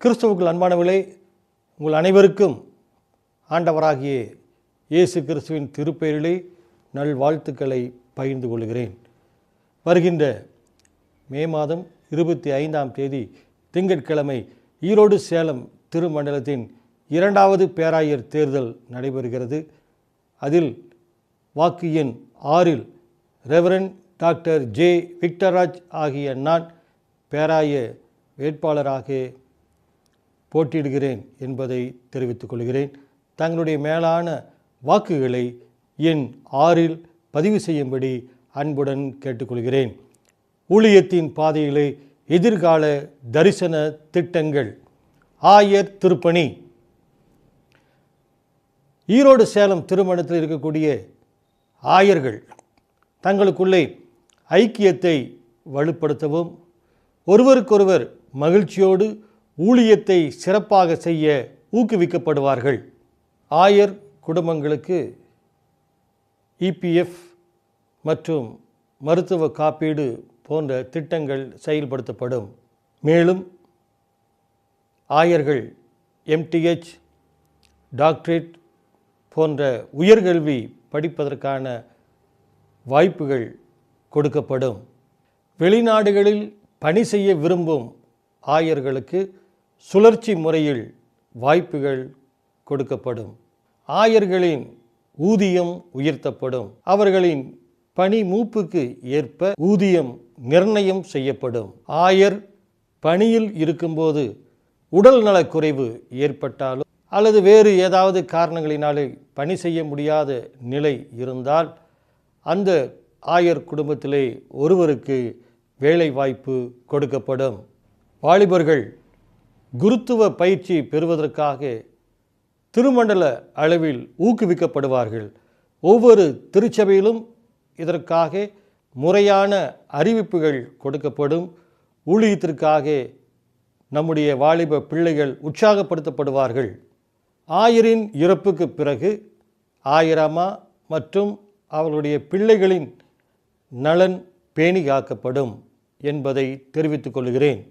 கிறிஸ்துவுக்குள் அன்பானவர்களே, உங்கள் அனைவருக்கும் ஆண்டவராகிய இயேசு கிறிஸ்துவின் திருப்பெயரிலே நல்வாழ்த்துக்களை பகிர்ந்து கொள்கிறேன். வருகின்ற மே மாதம் 25ஆம் தேதி திங்கட்கிழமை ஈரோடு சேலம் திருமண்டலத்தின் 2வது பேராயர் தேர்தல் நடைபெறுகிறது. அதில் வாக்கு எண் 6இல் ரெவரண்ட் டாக்டர் ஜே விக்டர்ராஜ் ஆகிய நான் பேராய வேட்பாளராக போட்டியிடுகிறேன் என்பதை தெரிவித்துக் கொள்கிறேன். தங்களுடைய மேலான வாக்குகளை எண் 6இல் பதிவு செய்யும்படி அன்புடன் கேட்டுக்கொள்கிறேன். ஊழியத்தின் பாதையிலே எதிர்கால தரிசன திட்டங்கள். ஆயர் திருப்பணி. ஈரோடு சேலம் திருமணத்தில் இருக்கக்கூடிய ஆயர்கள் தங்களுக்குள்ளே ஐக்கியத்தை வலுப்படுத்தவும் ஒருவருக்கொருவர் மகிழ்ச்சியோடு ஊழியத்தை சிறப்பாக செய்ய ஊக்குவிக்கப்படுவார்கள். ஆயர் குடும்பங்களுக்கு இபிஎஃப் மற்றும் மருத்துவ காப்பீடு போன்ற திட்டங்கள் செயல்படுத்தப்படும். மேலும் ஆயர்கள் எம்டிஹெச், டாக்டரேட் போன்ற உயர்கல்வி படிப்பதற்கான வாய்ப்புகள் கொடுக்கப்படும். வெளிநாடுகளில் பணி செய்ய விரும்பும் ஆயர்களுக்கு சுழற்சி முறையில் வாய்ப்புகள் கொடுக்கப்படும். ஆயர்களின் ஊதியம் உயர்த்தப்படும். அவர்களின் பணி மூப்புக்கு ஏற்ப ஊதியம் நிர்ணயம் செய்யப்படும். ஆயர் பணியில் இருக்கும்போது உடல் நலக்குறைவு ஏற்பட்டாலோ அல்லது வேறு ஏதாவது காரணங்களினாலே பணி செய்ய முடியாத நிலை இருந்தால் அந்த ஆயர் குடும்பத்திலே ஒருவருக்கு வேலை வாய்ப்பு கொடுக்கப்படும். வாலிபர்கள் குருத்துவ பயிற்சி பெறுவதற்காக திருமண்டல அளவில் ஊக்குவிக்கப்படுவார்கள். ஒவ்வொரு திருச்சபையிலும் இதற்காக முறையான அறிவிப்புகள் கொடுக்கப்படும். ஊழியத்திற்காக நம்முடைய வாலிப பிள்ளைகள் உற்சாகப்படுத்தப்படுவார்கள். ஆயரின் இறப்புக்கு பிறகு ஆயரம்மா மற்றும் அவர்களுடைய பிள்ளைகளின் நலன் பேணி காக்கப்படும் என்பதை தெரிவித்துக் கொள்கிறேன்.